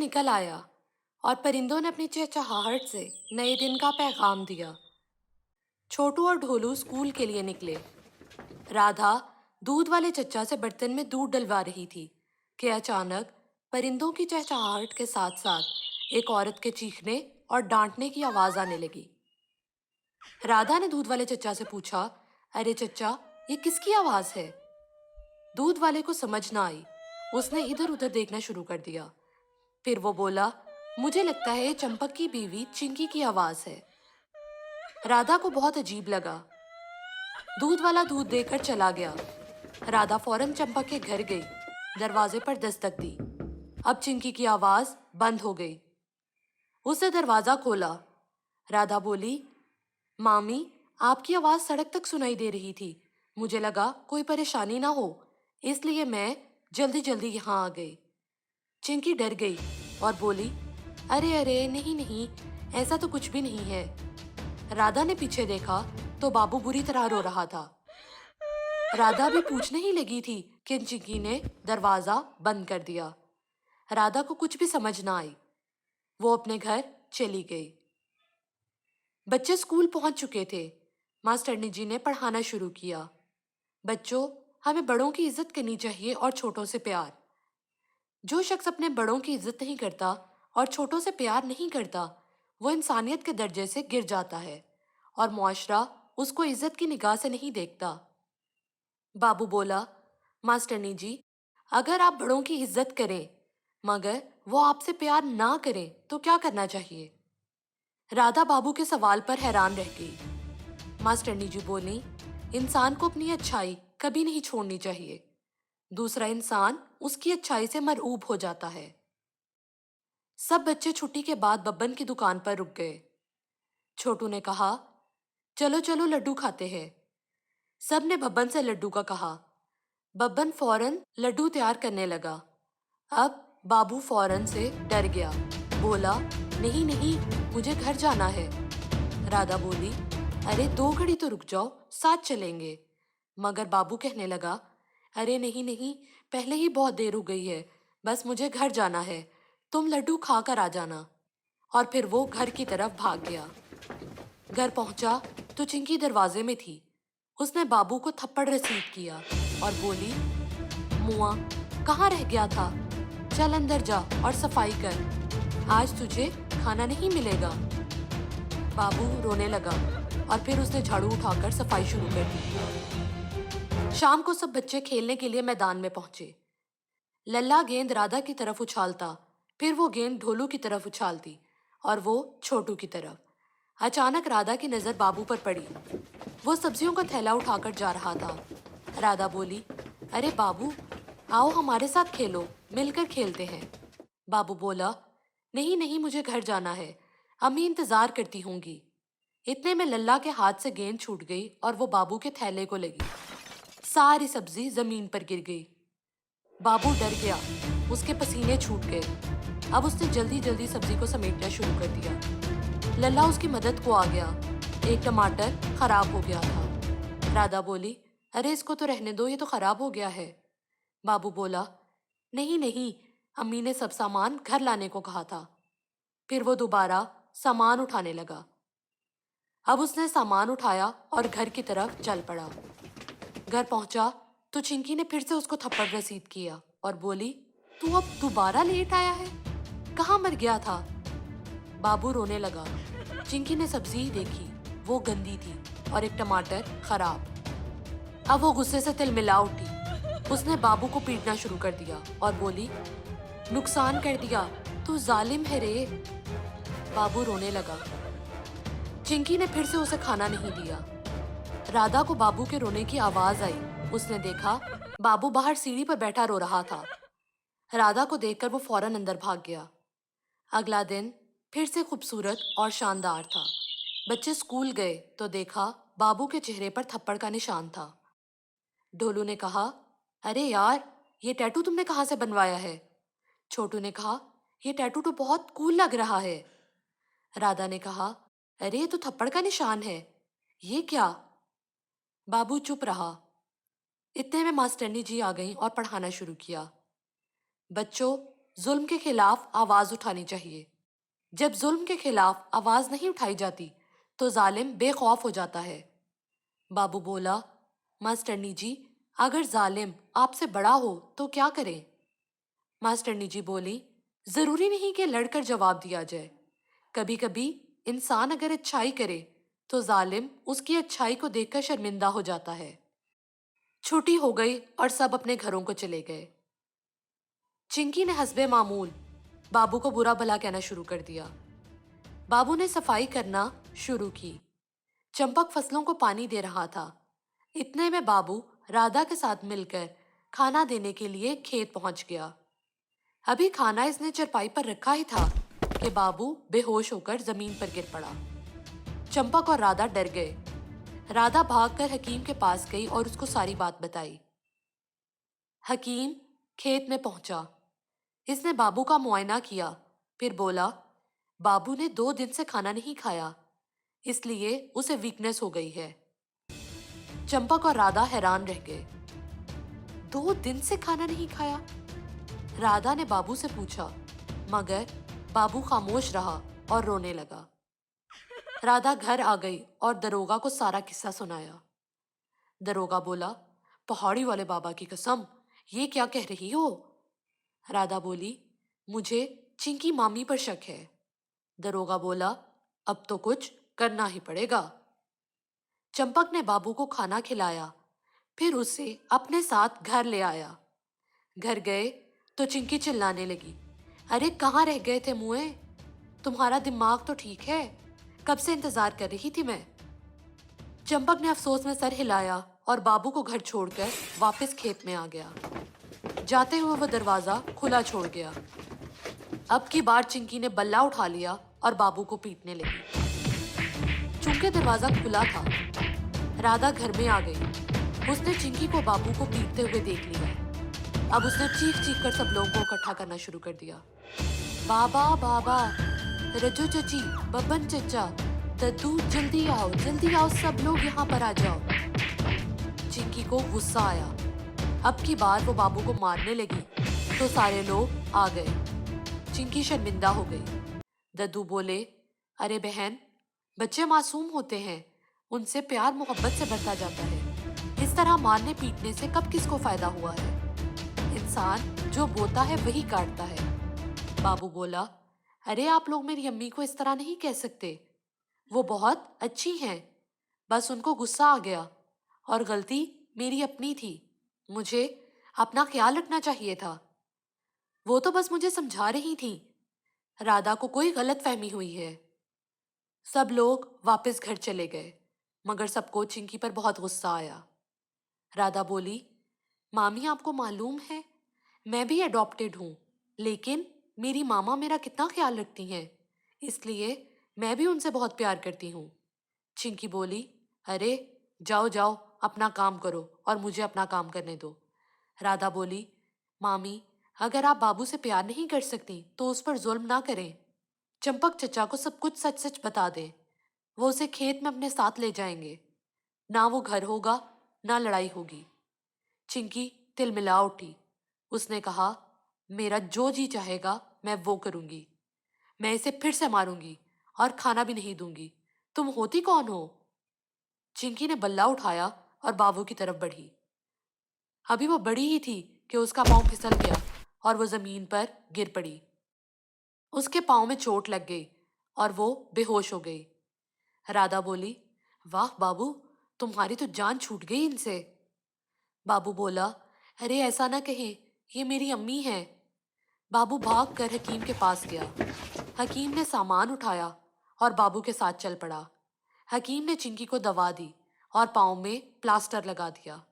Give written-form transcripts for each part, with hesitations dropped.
निकल आया और परिंदों ने अपनी चहचहाहट से नए दिन का पैगाम दिया। छोटू और ढोलू स्कूल के लिए निकले। राधा दूध वाले चच्चा से बर्तन में दूध डलवा रही थी कि अचानक परिंदों की चहचहाहट के साथ साथ एक औरत के चीखने और डांटने की आवाज आने लगी। राधा ने दूध वाले चच्चा से पूछा, अरे चच्चा, ये किसकी आवाज है? दूध वाले को समझ ना आई। उसने इधर उधर देखना शुरू कर दिया। फिर वो बोला, मुझे लगता है ये चंपक की बीवी चिंकी की आवाज है। राधा को बहुत अजीब लगा। दूध वाला दूध देकर चला गया। राधा फौरन चंपक के घर गई, दरवाजे पर दस्तक दी। अब चिंकी की आवाज बंद हो गई। उसने दरवाजा खोला। राधा बोली, मामी, आपकी आवाज सड़क तक सुनाई दे रही थी। मुझे लगा कोई परेशानी ना हो, इसलिए मैं जल्दी जल्दी यहाँ आ गई। चिंकी डर गई और बोली, अरे अरे, नहीं नहीं, ऐसा तो कुछ भी नहीं है। राधा ने पीछे देखा तो बाबू बुरी तरह रो रहा था। राधा भी पूछने ही लगी थी कि चिंकी ने दरवाजा बंद कर दिया। राधा को कुछ भी समझ ना आई। वो अपने घर चली गई। बच्चे स्कूल पहुंच चुके थे। मास्टरनी जी ने पढ़ाना शुरू किया। बच्चों, हमें बड़ों की इज्जत करनी चाहिए और छोटों से प्यार। जो शख्स अपने बड़ों की इज्जत नहीं करता और छोटों से प्यार नहीं करता, वो इंसानियत के दर्जे से गिर जाता है और मुआशरा उसको इज्जत की निगाह से नहीं देखता। बाबू बोला, मास्टरनी जी, अगर आप बड़ों की इज्जत करें मगर वो आपसे प्यार ना करें तो क्या करना चाहिए? राधा बाबू के सवाल पर हैरान रह गई। मास्टरनी जी बोली, इंसान को अपनी अच्छाई कभी नहीं छोड़नी चाहिए। दूसरा इंसान उसकी अच्छाई से मरऊब हो जाता है। सब बच्चे छुट्टी के बाद बब्बन की दुकान पर रुक गए। छोटू ने कहा, चलो चलो लड्डू खाते हैं। सब ने बब्बन से लड्डू का कहा। बब्बन फौरन लड्डू तैयार करने लगा। अब बाबू फौरन से डर गया। बोला, नहीं नहीं, मुझे घर जाना है। राधा बोली, अरे 2 घड़ी तो रुक जाओ, साथ चलेंगे। मगर बाबू कहने लगा, अरे नहीं नहीं, पहले ही बहुत देर हो गई है, बस मुझे घर जाना है, तुम लड्डू खा कर आ जाना। और फिर वो घर की तरफ भाग गया। घर पहुंचा तो चिंकी दरवाजे में थी। उसने बाबू को थप्पड़ रसीद किया और बोली, मुआ, कहाँ रह गया था? चल अंदर जा और सफाई कर, आज तुझे खाना नहीं मिलेगा। बाबू रोने लगा और फिर उसने झाड़ू उठाकर सफाई शुरू कर दी। शाम को सब बच्चे खेलने के लिए मैदान में पहुंचे। लल्ला गेंद राधा की तरफ उछालता, फिर वो गेंद ढोलू की तरफ उछालती और वो छोटू की तरफ। अचानक राधा की नजर बाबू पर पड़ी। वो सब्जियों का थैला उठाकर जा रहा था। राधा बोली, अरे बाबू, आओ हमारे साथ खेलो, मिलकर खेलते हैं। बाबू बोला, नहीं नहीं, मुझे घर जाना है, अम्मी इंतजार करती होंगी। इतने में लल्ला के हाथ से गेंद छूट गई और वो बाबू के थैले को लगी। सारी सब्जी जमीन पर गिर गई। बाबू डर गया, उसके पसीने छूट गए। अब उसने जल्दी जल्दी सब्जी को समेटना शुरू कर दिया। लल्ला उसकी मदद को आ गया। एक टमाटर खराब हो गया था। राधा बोली, अरे इसको तो रहने दो, ये तो खराब हो गया है। बाबू बोला, नहीं नहीं, अम्मी ने सब सामान घर लाने को कहा था। फिर वो दोबारा सामान उठाने लगा। अब उसने सामान उठाया और घर की तरफ चल पड़ा। घर पहुंचा तो चिंकी ने फिर से उसको थप्पड़ रसीद किया और बोली, तू अब दोबारा लेट आया है, कहाँ मर गया था? बाबू रोने लगा। चिंकी ने सब्जी देखी, वो गंदी थी और एक टमाटर खराब। अब वो गुस्से से तिलमिला उठी। उसने बाबू को पीटना शुरू कर दिया और बोली, नुकसान कर दिया, तू जालिम है रे। बाबू रोने लगा। चिंकी ने फिर से उसे खाना नहीं दिया। राधा को बाबू के रोने की आवाज आई। उसने देखा बाबू बाहर सीढ़ी पर बैठा रो रहा था। राधा को देखकर वो फौरन अंदर भाग गया। अगला दिन फिर से खूबसूरत और शानदार था। बच्चे स्कूल गए तो देखा बाबू के चेहरे पर थप्पड़ का निशान था। ढोलू ने कहा, अरे यार, ये टैटू तुमने कहाँ से बनवाया है? छोटू ने कहा, ये टैटू तो बहुत कूल लग रहा है। राधा ने कहा, अरे ये तो थप्पड़ का निशान है, ये क्या? बाबू चुप रहा। इतने में मास्टरनी जी आ गईं और पढ़ाना शुरू किया। बच्चों, जुल्म के खिलाफ आवाज उठानी चाहिए। जब जुल्म के खिलाफ आवाज नहीं उठाई जाती तो जालिम बेखौफ हो जाता है। बाबू बोला, मास्टरनी जी, अगर जालिम आपसे बड़ा हो तो क्या करें? मास्टरनी जी बोली, जरूरी नहीं कि लड़कर जवाब दिया जाए। कभी कभी इंसान अगर अच्छाई करे तो जालिम उसकी अच्छाई को देखकर शर्मिंदा हो जाता है। छुट्टी हो गई और सब अपने घरों को चले गए। चिंकी ने हस्बे मामूल बाबू को बुरा भला कहना शुरू कर दिया। बाबू ने सफाई करना शुरू की। चंपक फसलों को पानी दे रहा था। इतने में बाबू राधा के साथ मिलकर खाना देने के लिए खेत पहुंच गया। अभी खाना इसने चरपाई पर रखा ही था कि बाबू बेहोश होकर जमीन पर गिर पड़ा। चंपक और राधा डर गए। राधा भागकर हकीम के पास गई और उसको सारी बात बताई। हकीम खेत में पहुंचा। इसने बाबू का मुआयना किया, फिर बोला, बाबू ने 2 दिन से खाना नहीं खाया, इसलिए उसे वीकनेस हो गई है। चंपक और राधा हैरान रह गए। 2 दिन से खाना नहीं खाया? राधा ने बाबू से पूछा, मगर बाबू खामोश रहा और रोने लगा। राधा घर आ गई और दरोगा को सारा किस्सा सुनाया। दरोगा बोला, पहाड़ी वाले बाबा की कसम, ये क्या कह रही हो? राधा बोली, मुझे चिंकी मामी पर शक है। दरोगा बोला, अब तो कुछ करना ही पड़ेगा। चंपक ने बाबू को खाना खिलाया, फिर उसे अपने साथ घर ले आया। घर गए तो चिंकी चिल्लाने लगी, अरे कहाँ रह गए थे मुए? तुम्हारा दिमाग तो ठीक है, कब से इंतजार कर रही थी मैं। चंपक ने अफसोस में सर हिलाया और बाबू को घर छोड़कर वापस खेत में आ गया। जाते हुए वो दरवाजा खुला छोड़ गया। अब की बार चिंकी ने बल्ला उठा लिया और बाबू को पीटने लगी। चूंकि दरवाजा खुला था, राधा घर में आ गई। उसने चिंकी को बाबू को पीटते हुए देख लिया। अब उसने चीख चीख कर सब लोगों को इकट्ठा करना शुरू कर दिया। बाबा बाबा, रजू चची, बब्बन चचा, दद्दू, जल्दी आओ, सब लोग यहाँ पर आ जाओ। चिंकी को गुस्सा आया। अब की बार वो बाबू को मारने लगी तो सारे लोग आ गए। चिंकी शर्मिंदा हो गई। दद्दू बोले, अरे बहन, बच्चे मासूम होते हैं, उनसे प्यार मोहब्बत से भरता जाता है। इस तरह मारने पीटने से कब किसको फायदा हुआ है? इंसान जो बोता है वही काटता है। बाबू बोला, अरे आप लोग मेरी अम्मी को इस तरह नहीं कह सकते, वो बहुत अच्छी हैं, बस उनको गुस्सा आ गया और गलती मेरी अपनी थी। मुझे अपना ख्याल रखना चाहिए था। वो तो बस मुझे समझा रही थी। राधा को कोई गलत फहमी हुई है। सब लोग वापस घर चले गए, मगर सबको चिंकी पर बहुत गुस्सा आया। राधा बोली, मामी आपको मालूम है, मैं भी अडॉप्टेड हूँ, लेकिन मेरी मामा मेरा कितना ख्याल रखती हैं, इसलिए मैं भी उनसे बहुत प्यार करती हूँ। चिंकी बोली, अरे जाओ जाओ, अपना काम करो और मुझे अपना काम करने दो। राधा बोली, मामी, अगर आप बाबू से प्यार नहीं कर सकती तो उस पर जुल्म ना करें। चंपक चचा को सब कुछ सच सच बता दे, वो उसे खेत में अपने साथ ले जाएंगे। ना वो घर होगा, ना लड़ाई होगी। चिंकी तिलमिला उठी। उसने कहा, मेरा जो जी चाहेगा मैं वो करूंगी। मैं इसे फिर से मारूंगी और खाना भी नहीं दूंगी। तुम होती कौन हो? चिंकी ने बल्ला उठाया और बाबू की तरफ बढ़ी। अभी वो बड़ी ही थी कि उसका पांव फिसल गया और वो जमीन पर गिर पड़ी। उसके पांव में चोट लग गई और वो बेहोश हो गई। राधा बोली, वाह बाबू, तुम्हारी तो जान छूट गई इनसे। बाबू बोला, अरे ऐसा ना कहें, ये मेरी अम्मी है। बाबू भाग कर हकीम के पास गया। हकीम ने सामान उठाया और बाबू के साथ चल पड़ा। हकीम ने चिंकी को दवा दी और पाँव में प्लास्टर लगा दिया।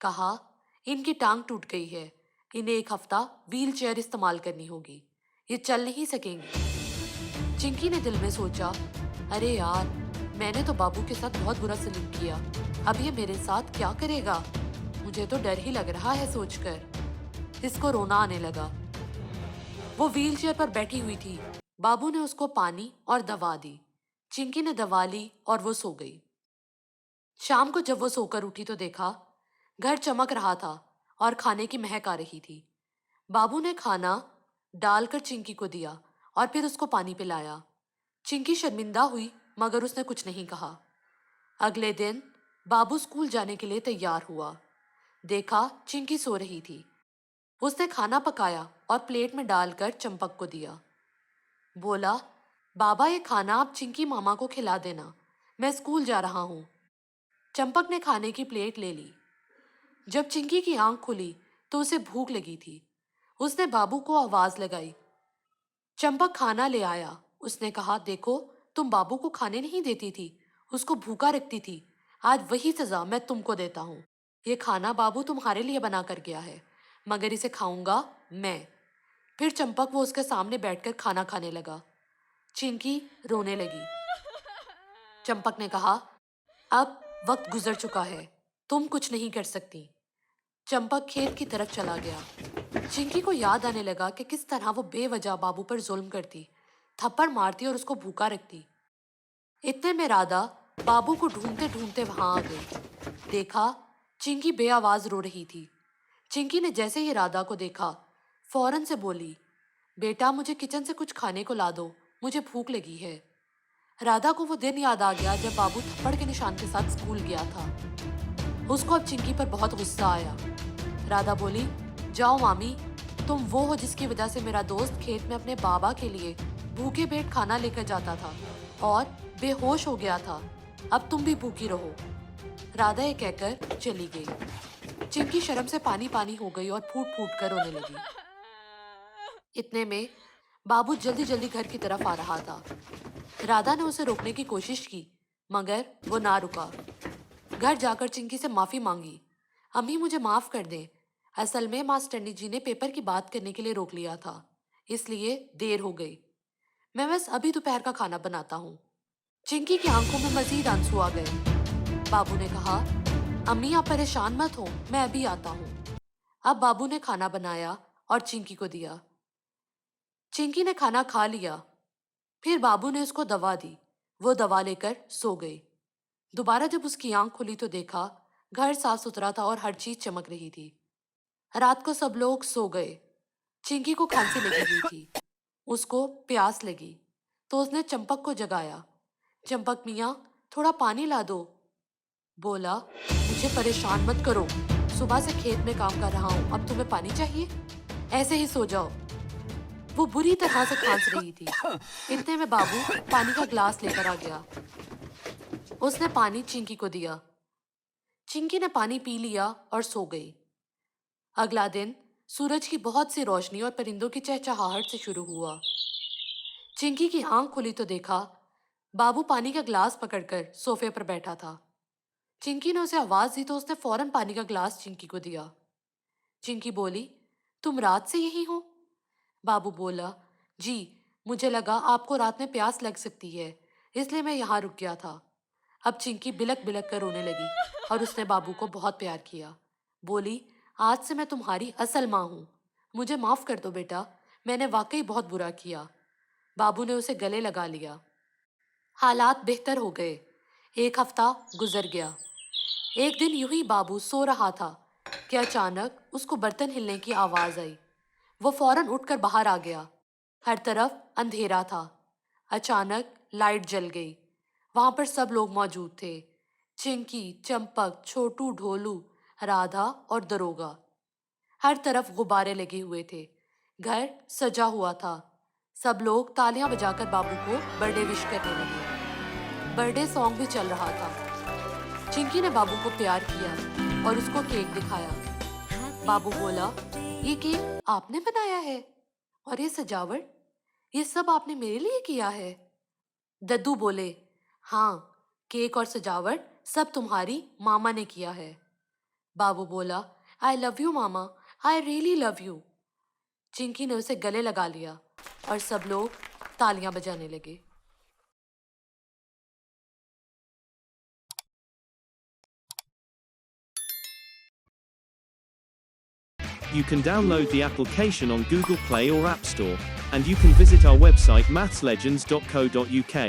कहा, इनकी टांग टूट गई है, इन्हें 1 हफ्ता व्हील चेयर इस्तेमाल करनी होगी, ये चल नहीं सकेंगी। चिंकी ने दिल में सोचा, अरे यार, मैंने तो बाबू के साथ बहुत बुरा सलूक किया, अब ये मेरे साथ क्या करेगा? मुझे तो डर ही लग रहा है सोचकर। इसको रोना आने लगा। वो व्हीलचेयर पर बैठी हुई थी। बाबू ने उसको पानी और दवा दी। चिंकी ने दवा ली और वो सो गई। शाम को जब वो सोकर उठी तो देखा घर चमक रहा था और खाने की महक आ रही थी। बाबू ने खाना डालकर चिंकी को दिया और फिर उसको पानी पिलाया। चिंकी शर्मिंदा हुई मगर उसने कुछ नहीं कहा। अगले दिन बाबू स्कूल जाने के लिए तैयार हुआ। देखा चिंकी सो रही थी। उसने खाना पकाया और प्लेट में डालकर चंपक को दिया। बोला, बाबा ये खाना आप चिंकी मामा को खिला देना, मैं स्कूल जा रहा हूँ। चंपक ने खाने की प्लेट ले ली। जब चिंकी की आंख खुली तो उसे भूख लगी थी। उसने बाबू को आवाज लगाई। चंपक खाना ले आया। उसने कहा, देखो तुम बाबू को खाने नहीं देती थी, उसको भूखा रखती थी। आज वही सजा मैं तुमको देता हूँ। ये खाना बाबू तुम्हारे लिए बना कर गया है, मगर इसे खाऊंगा मैं। फिर चंपक वो उसके सामने बैठकर खाना खाने लगा। चिंकी रोने लगी। चंपक ने कहा, अब वक्त गुजर चुका है, तुम कुछ नहीं कर सकती। चंपक खेत की तरफ चला गया। चिंकी को याद आने लगा कि किस तरह वो बेवजह बाबू पर जुल्म करती, थप्पड़ मारती और उसको भूखा रखती। इतने में राधा बाबू को ढूंढते ढूंढते वहां आ गई। देखा चिंकी बेआवाज रो रही थी। चिंकी ने जैसे ही राधा को देखा फौरन से बोली, बेटा मुझे किचन से कुछ खाने को ला दो, मुझे भूख लगी है। राधा को वो दिन याद आ गया जब बाबू थप्पड़ के निशान के साथ स्कूल गया था। उसको अब चिंकी पर बहुत गुस्सा आया। राधा बोली, जाओ मामी, तुम वो हो जिसकी वजह से मेरा दोस्त खेत में अपने बाबा के लिए भूखे पेट खाना लेकर जाता था और बेहोश हो गया था। अब तुम भी भूखी रहो। राधा ये कहकर चली गई। चिंकी शर्म से पानी पानी हो गई और फूट फूट कर रोने लगी। इतने में बाबू जल्दी जल्दी घर की तरफ आ रहा था। राधा ने उसे रोकने की कोशिश की मगर वो ना रुका। घर जाकर चिंकी से माफी मांगी। अम्मी मुझे माफ कर दें, असल में मास्टरनी जी ने पेपर की बात करने के लिए रोक लिया था, इसलिए देर हो गई। मैं बस अभी दोपहर का खाना बनाता हूँ। चिंकी की आंखों में मजीद आंसू आ गए। बाबू ने कहा, अम्मी आप परेशान मत हो, मैं अभी आता हूँ। अब बाबू ने खाना बनाया और चिंकी को दिया। चिंकी ने खाना खा लिया। फिर बाबू ने उसको दवा दी। वो दवा लेकर सो गई। दोबारा जब उसकी आंख खुली तो देखा घर साफ सुथरा था और हर चीज चमक रही थी। रात को सब लोग सो गए। चिंकी को खांसी लगी हुई थी। उसको प्यास लगी तो उसने चंपक को जगाया। चंपक मियाँ थोड़ा पानी ला दो। बोला, मुझे परेशान मत करो, सुबह से खेत में काम कर रहा हूँ, अब तुम्हें पानी चाहिए? ऐसे ही सो जाओ। वो बुरी तरह से खांस रही थी। इतने में बाबू पानी का ग्लास लेकर आ गया। उसने पानी चिंकी को दिया। चिंकी ने पानी पी लिया और सो गई। अगला दिन सूरज की बहुत सी रोशनी और परिंदों की चहचहाहट से शुरू हुआ। चिंकी की आंख खुली तो देखा बाबू पानी का ग्लास पकड़कर सोफे पर बैठा था। चिंकी ने उसे आवाज दी तो उसने फौरन पानी का ग्लास चिंकी को दिया। चिंकी बोली, तुम रात से यही हो? बाबू बोला, जी मुझे लगा आपको रात में प्यास लग सकती है, इसलिए मैं यहाँ रुक गया था। अब चिंकी बिलक बिलक कर रोने लगी और उसने बाबू को बहुत प्यार किया। बोली, आज से मैं तुम्हारी असल माँ हूँ, मुझे माफ कर दो बेटा, मैंने वाकई बहुत बुरा किया। बाबू ने उसे गले लगा लिया। हालात बेहतर हो गए। एक हफ्ता गुजर गया। एक दिन यूं ही बाबू सो रहा था कि अचानक उसको बर्तन हिलने की आवाज आई। वो फौरन उठकर बाहर आ गया। हर तरफ अंधेरा था। अचानक लाइट जल गई। वहां पर सब लोग मौजूद थे, चिंकी, चंपक, छोटू, ढोलू, राधा और दरोगा। हर तरफ गुब्बारे लगे हुए थे। घर सजा हुआ था। सब लोग तालियां बजाकर बाबू को बर्थडे विश करने लगे। बर्थडे सॉन्ग भी चल रहा था। चिंकी ने बाबू को प्यार किया और उसको केक दिखाया। बाबू बोला, ये केक आपने बनाया है और ये सजावट, ये सब आपने मेरे लिए किया है? दद्दू बोले, हाँ, केक और सजावट सब तुम्हारी मामा ने किया है। बाबू बोला, I love you mama, I really love you. Chinki ने उसे गले लगा लिया और सब लोग तालियां बजाने लगे। You can download the application on Google Play or App Store, and you can visit our website mathslegends.co.uk.